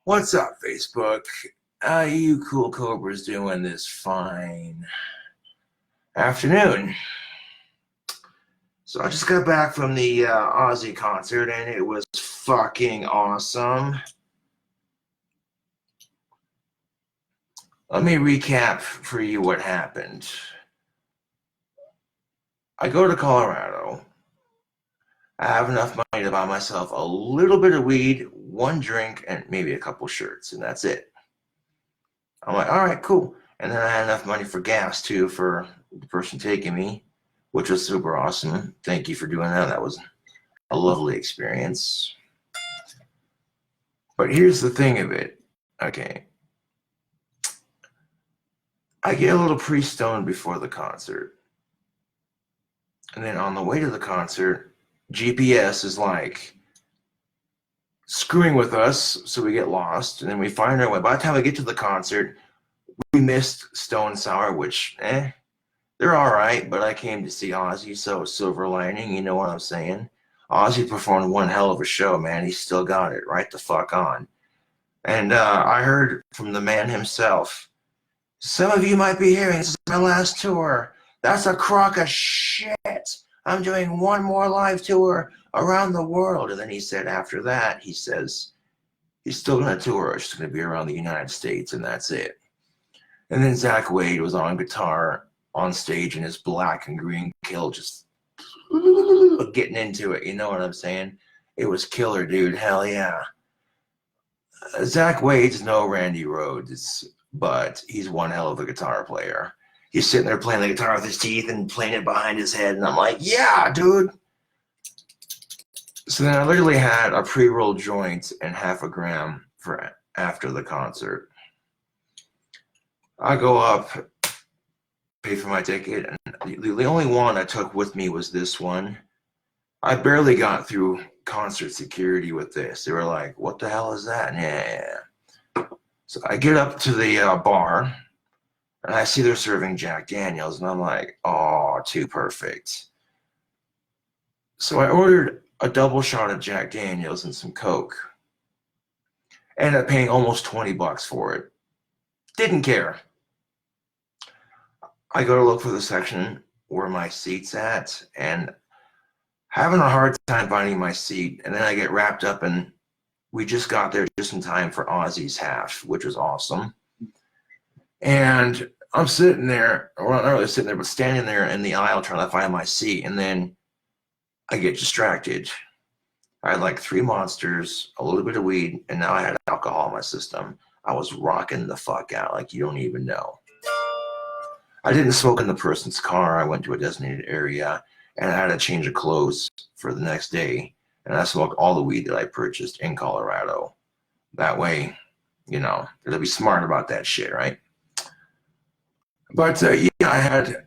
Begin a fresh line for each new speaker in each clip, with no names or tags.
What's up, Facebook? How you cool Cobras doing this fine afternoon? So I just got back from the Ozzy concert, and it was fucking awesome. Let me recap for you what happened. I go to Colorado. I have enough money to buy myself a little bit of weed, one drink, and maybe a couple shirts, and that's it. I'm like, all right, cool. And then I had enough money for gas, too, for the person taking me, which was super awesome. Thank you for doing that. That was a lovely experience. But here's the thing of it. Okay. I get a little pre-stoned before the concert. And then on the way to the concert, GPS is like screwing with us, so we get lost, and then we find our way. By the time we get to the concert, we missed Stone Sour, which, they're all right, but I came to see Ozzy, so silver lining, you know what I'm saying? Ozzy performed one hell of a show, man. He still got it right the fuck on. And I heard from the man himself, some of you might be hearing, this is my last tour. That's a crock of shit. I'm doing one more live tour around the world. And then he said after that, he says, he's still going to tour. It's just going to be around the United States, and that's it. And then Zach Wade was on guitar on stage in his black and green kilt, just getting into it. You know what I'm saying? It was killer, dude. Hell yeah. Zach Wade's no Randy Rhoads, but he's one hell of a guitar player. He's sitting there playing the guitar with his teeth and playing it behind his head. And I'm like, yeah, dude. So then I literally had a pre-rolled joint and half a gram for after the concert. I go up, pay for my ticket, and the only one I took with me was this one. I barely got through concert security with this. They were like, what the hell is that? Yeah. So I get up to the bar, and I see they're serving Jack Daniels, and I'm like, oh, too perfect. So I ordered a double shot of Jack Daniels and some Coke. Ended up paying almost $20 for it. Didn't care. I go to look for the section where my seat's at, and having a hard time finding my seat, and then I get wrapped up, and we just got there just in time for Ozzy's half, which was awesome. And I'm sitting there, or not really sitting there, but standing there in the aisle trying to find my seat, and then I get distracted. I had like 3 monsters, a little bit of weed, and now I had alcohol in my system. I was rocking the fuck out like you don't even know. I didn't smoke in the person's car. I went to a designated area, and I had a change of clothes for the next day, and I smoked all the weed that I purchased in Colorado. That way, you know, they'll be smart about that shit, right? But yeah, I had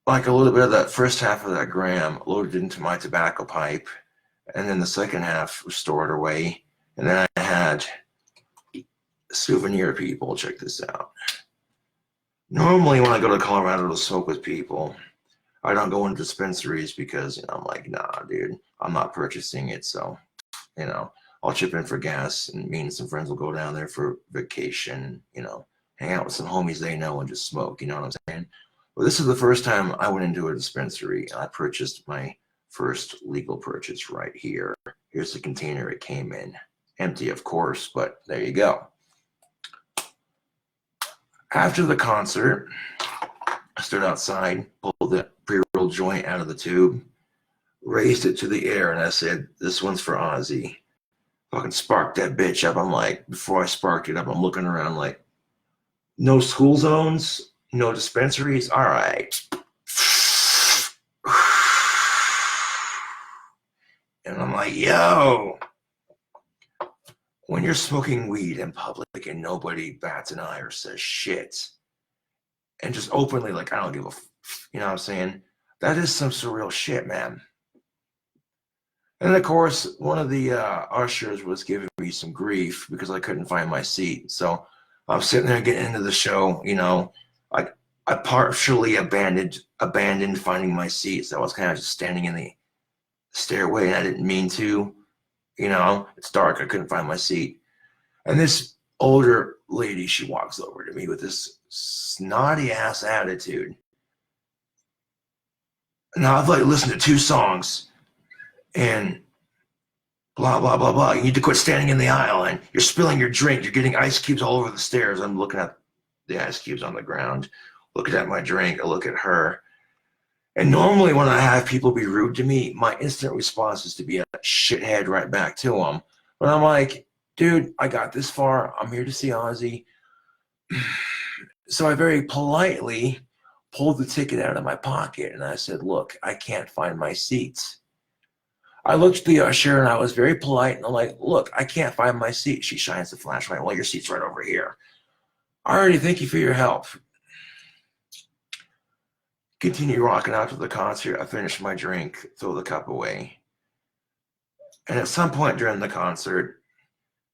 like a little bit of that first half of that gram loaded into my tobacco pipe, and then the second half was stored away. And then I had souvenir people. Check this out. Normally when I go to Colorado to smoke with people, I don't go into dispensaries because, you know, I'm like, nah, dude, I'm not purchasing it. So, you know, I'll chip in for gas, and me and some friends will go down there for vacation, you know, hang out with some homies they know and just smoke, you know what I'm saying? Well, this is the first time I went into a dispensary, and I purchased my first legal purchase right here. Here's the container it came in. Empty, of course, but there you go. After the concert, I stood outside, pulled the pre-rolled joint out of the tube, raised it to the air, and I said, "This one's for Ozzy." Fucking sparked that bitch up. I'm like, before I sparked it up, I'm looking around like, no school zones, no dispensaries. All right. And I'm like, yo, when you're smoking weed in public and nobody bats an eye or says shit, and just openly, like, I don't give a, you know what I'm saying? That is some surreal shit, man. And of course, one of the ushers was giving me some grief because I couldn't find my seat. So I'm sitting there getting into the show, you know, I partially abandoned finding my seat. So I was kind of just standing in the stairway, and I didn't mean to, you know, it's dark, I couldn't find my seat. And this older lady, she walks over to me with this snotty ass attitude. Now I've like listened to 2 songs and blah, blah, blah, blah. You need to quit standing in the aisle, and you're spilling your drink. You're getting ice cubes all over the stairs. I'm looking at the ice cubes on the ground, looking at my drink. I look at her. And normally when I have people be rude to me, my instant response is to be a shithead right back to them. But I'm like, dude, I got this far. I'm here to see Ozzy. So I very politely pulled the ticket out of my pocket, and I said, look, I can't find my seats. I looked at the usher, and I was very polite, and I'm like, look, I can't find my seat. She shines the flashlight. Well, your seat's right over here. I already thank you for your help. Continue rocking out to the concert. I finish my drink, throw the cup away. And at some point during the concert,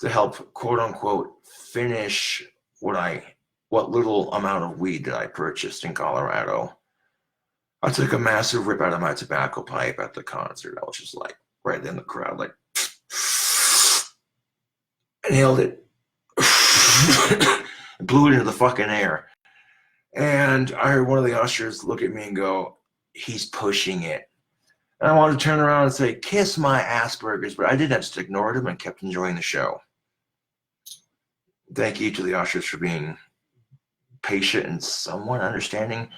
to help quote unquote finish what little amount of weed that I purchased in Colorado, I took a massive rip out of my tobacco pipe at the concert. I was just like right in the crowd, like inhaled it, blew it into the fucking air. And I heard one of the ushers look at me and go, he's pushing it. And I wanted to turn around and say, kiss my Asperger's, but I didn't. I just ignored him and kept enjoying the show. Thank you to the ushers for being patient and somewhat understanding.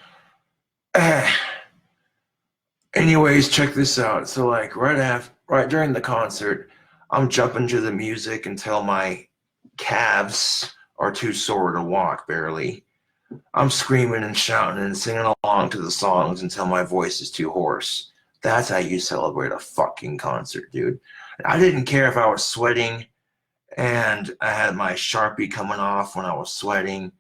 Anyways, check this out. So like right during the concert, I'm jumping to the music until my calves are too sore to walk barely. I'm screaming and shouting and singing along to the songs until my voice is too hoarse. That's how you celebrate a fucking concert, dude. I didn't care if I was sweating and I had my Sharpie coming off when I was sweating.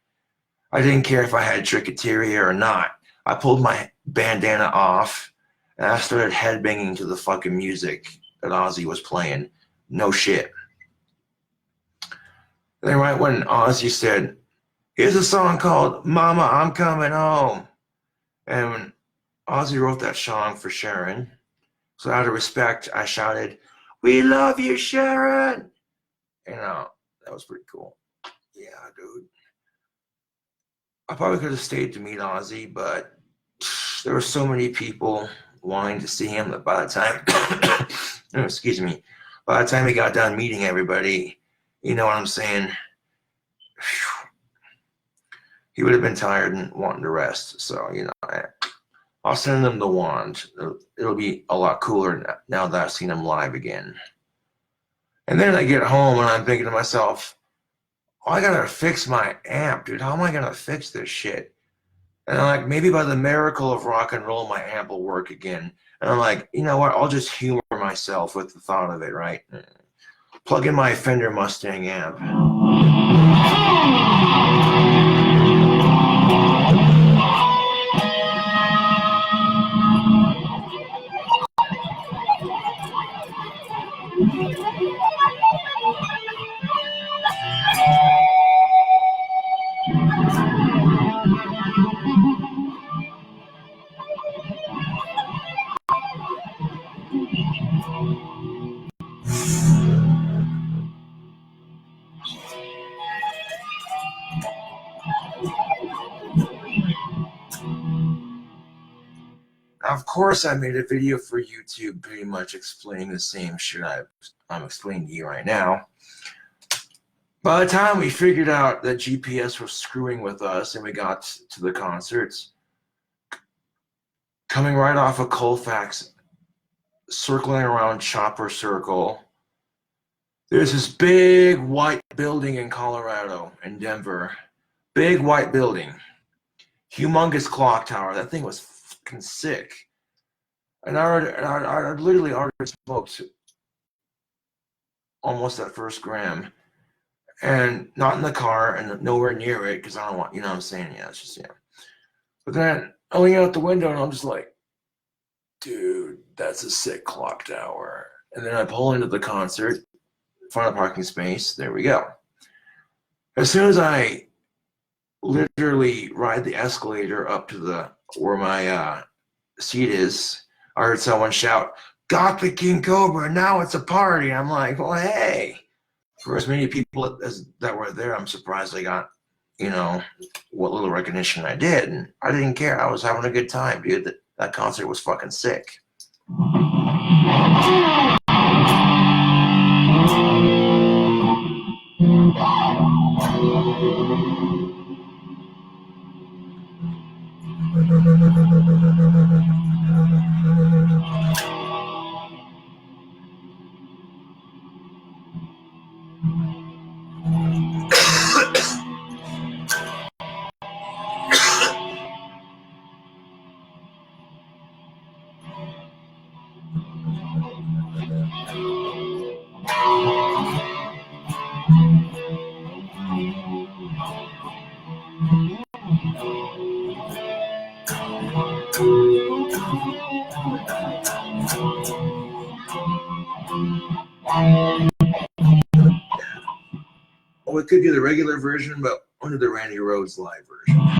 I didn't care if I had trichoteria or not. I pulled my bandana off and I started headbanging to the fucking music that Ozzy was playing. No shit. Then right when Ozzy said, here's a song called Mama, I'm Coming Home. And when Ozzy wrote that song for Sharon, so out of respect, I shouted, we love you, Sharon. You know, that was pretty cool. Yeah, dude. I probably could have stayed to meet Ozzy, but there were so many people wanting to see him that by the time, excuse me, by the time he got done meeting everybody, you know what I'm saying? He would have been tired and wanting to rest. So, you know, I'll send him the wand. It'll be a lot cooler now that I've seen him live again. And then I get home and I'm thinking to myself, oh, I gotta fix my amp, dude. How am I gonna fix this shit? And I'm like, maybe by the miracle of rock and roll, my amp will work again. And I'm like, you know what? I'll just humor myself with the thought of it, right? Plug in my Fender Mustang amp. Of course, I made a video for YouTube pretty much explaining the same shit I'm explaining to you right now. By the time we figured out that GPS was screwing with us and we got to the concerts, coming right off of Colfax, circling around Chopper Circle. There's this big white building in Colorado, in Denver. Big white building. Humongous clock tower. That thing was fucking sick. And I literally already smoked almost that first gram. And not in the car and nowhere near it because I don't want, you know what I'm saying? Yeah, it's just, yeah. But then I look out the window and I'm just like, dude, that's a sick clock tower. And then I pull into the concert, find a parking space. There we go. As soon as I literally ride the escalator up to where my seat is, I heard someone shout, "Gothic King Cobra, now it's a party." I'm like, well, hey. For as many people that were there, I'm surprised I got, you know, what little recognition I did. And I didn't care. I was having a good time, dude. That concert was fucking sick. We could do the regular version, but only the Randy Rhoads live version.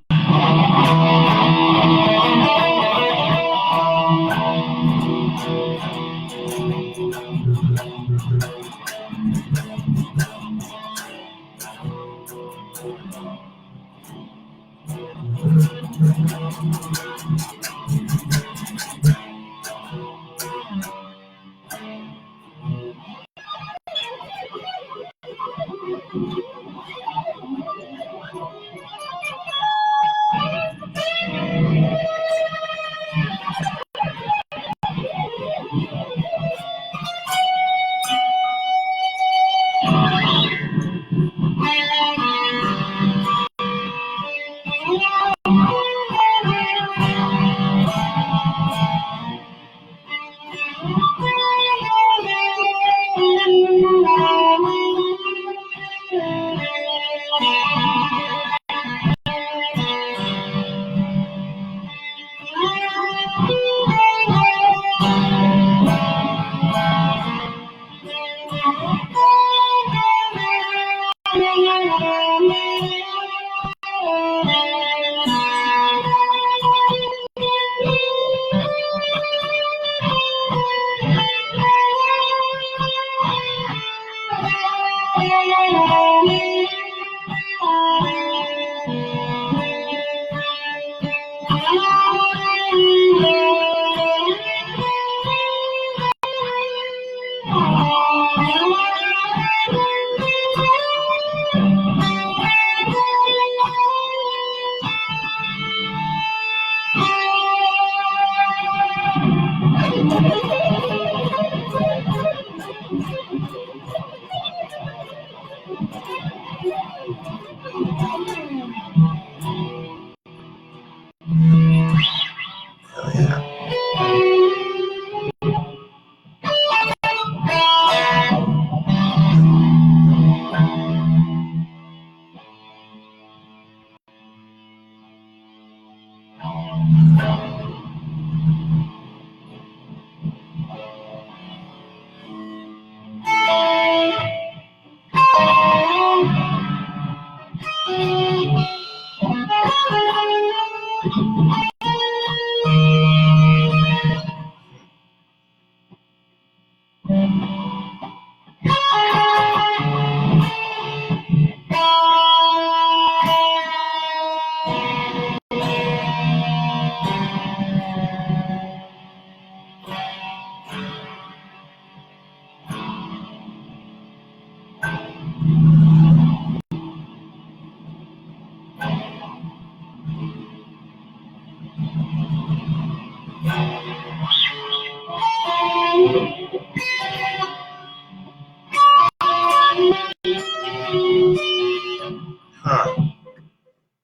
Huh.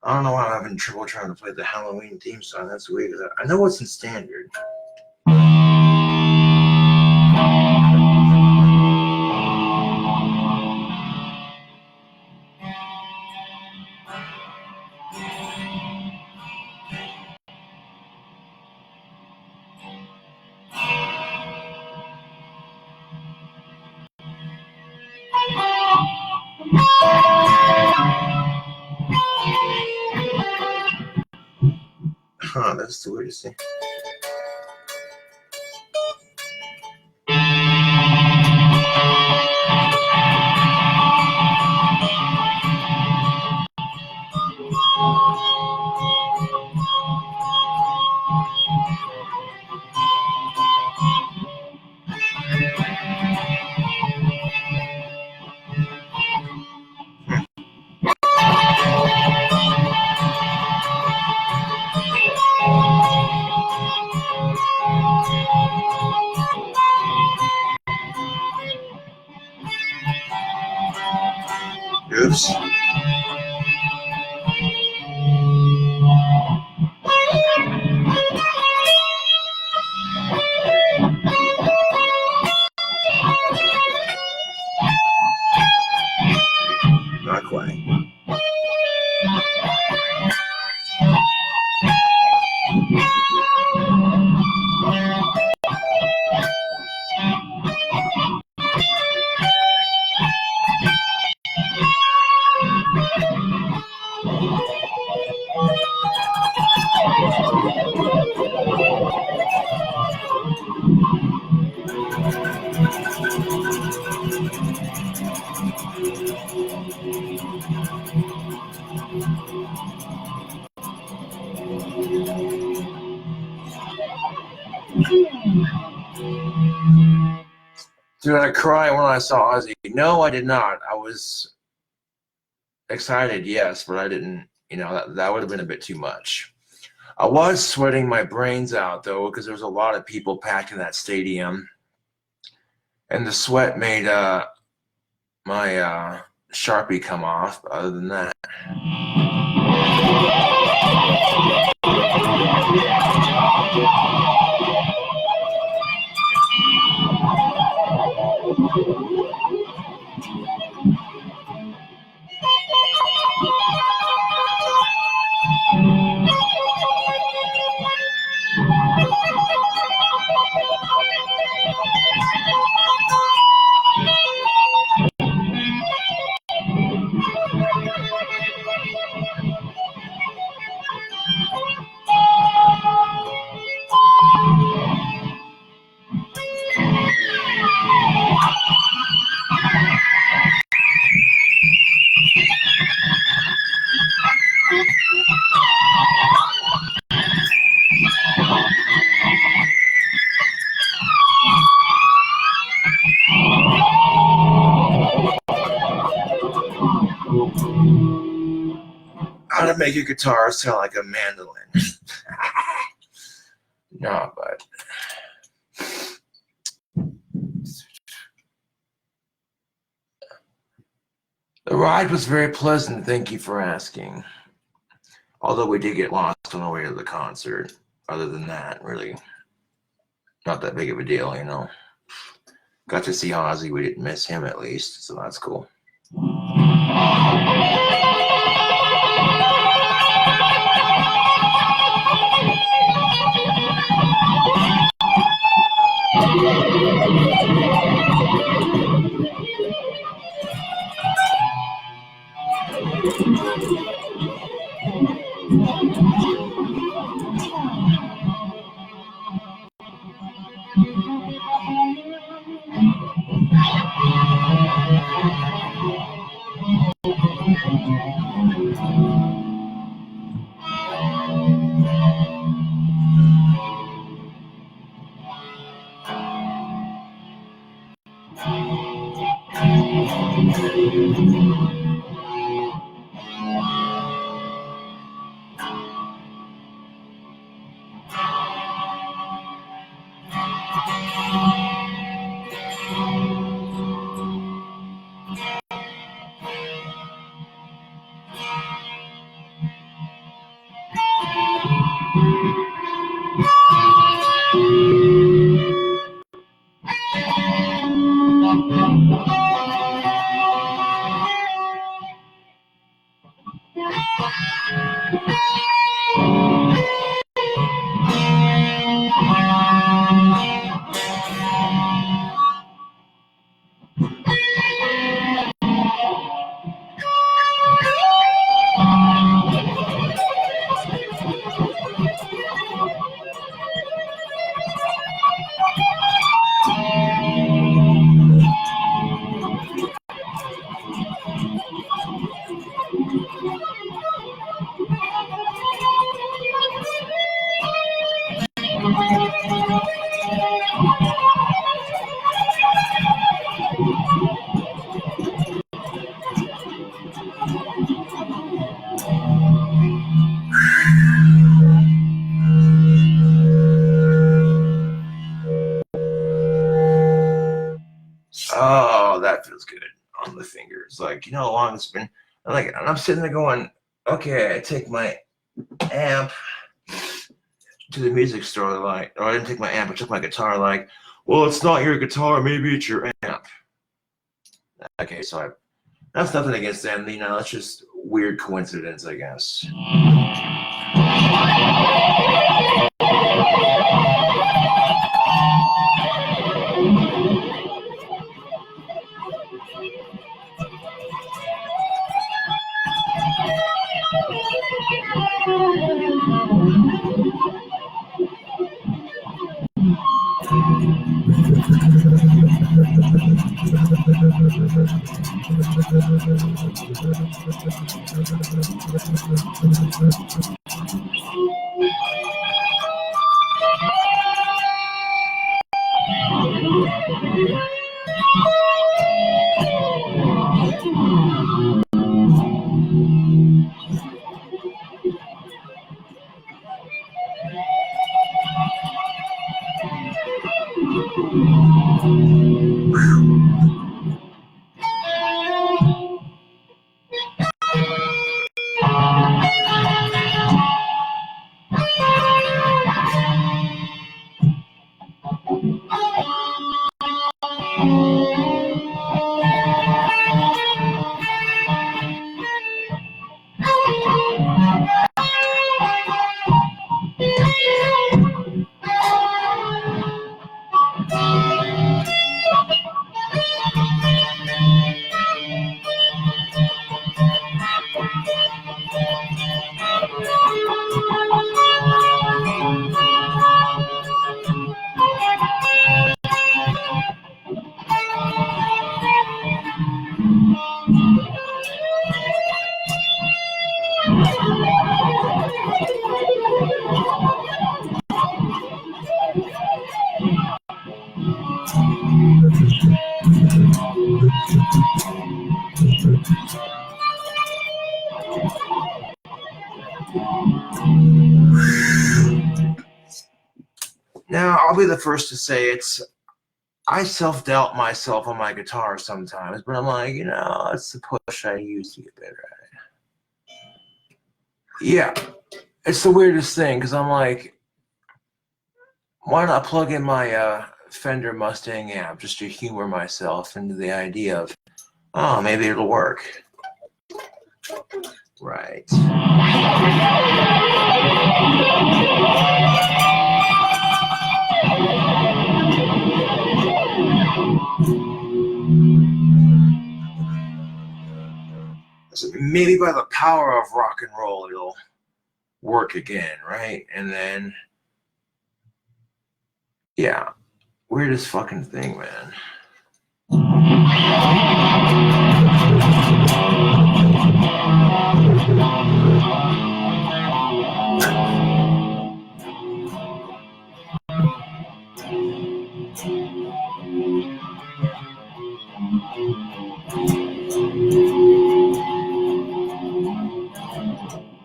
I don't know why I'm having trouble trying to play the Halloween theme song. That's weird. I know it's in standard. Huh, that's the weirdest thing. Oops. Not quite. Did I cry when I saw Ozzy? No, I did not. I was excited, yes, but I didn't, that would have been a bit too much. I was sweating my brains out, though, because there was a lot of people packed in that stadium. And the sweat made my Sharpie come off, but other than that. How to make your guitar sound like a mandolin. No, but the ride was very pleasant. Thank you for asking. Although we did get lost on the way to the concert. Other than that, really not that big of a deal, Got to see Ozzy. We didn't miss him, at least, so that's cool. Oh, that feels good on the fingers. Like, you know how long it's been. I'm sitting there going, okay, I take my amp to the music store, like, or I didn't take my amp, I took my guitar, like, well, it's not your guitar, maybe it's your amp. Okay, so that's nothing against them, you know, it's just weird coincidence, I guess. Now, I'll be the first to say I self-doubt myself on my guitar sometimes, but I'm like, you know, it's the push I use to get better at it. Yeah, it's the weirdest thing, because I'm like, why not plug in my Fender Mustang amp just to humor myself into the idea of, oh, maybe it'll work. Right. So maybe by the power of rock and roll, it'll work again, right? And then, yeah, weirdest fucking thing, man.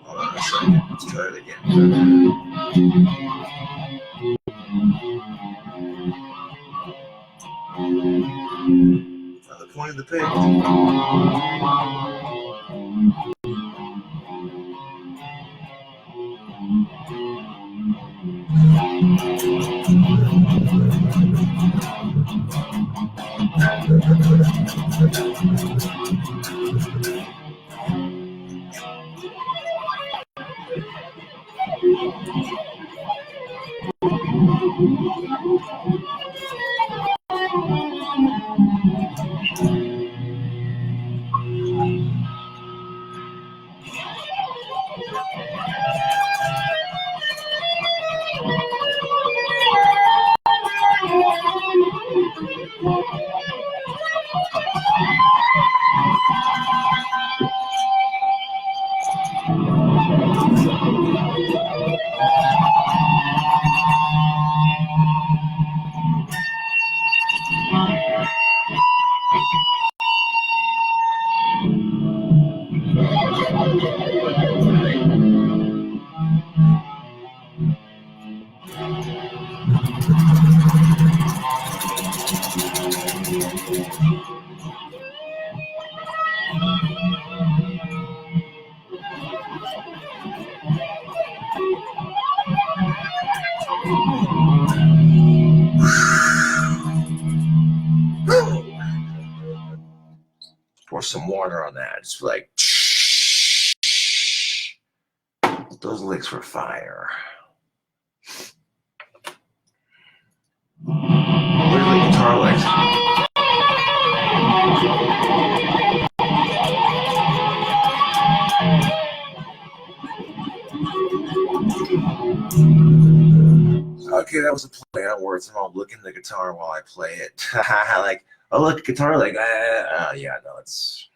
Hold on a second, let's try it again. Now the point of the page. Pour some water on that. It's like those licks were fire. Where's the guitar licks? Okay, that was a play on words. I'm all looking at the guitar while I play it. Like, oh look, guitar lick. Yeah, no, it's.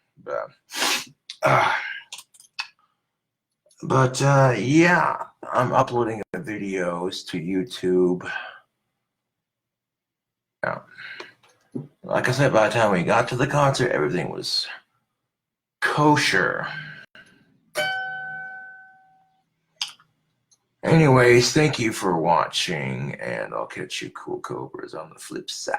But yeah, I'm uploading the videos to YouTube. Yeah. Like I said, by the time we got to the concert, everything was kosher. Anyways, thank you for watching, and I'll catch you cool cobras on the flip side.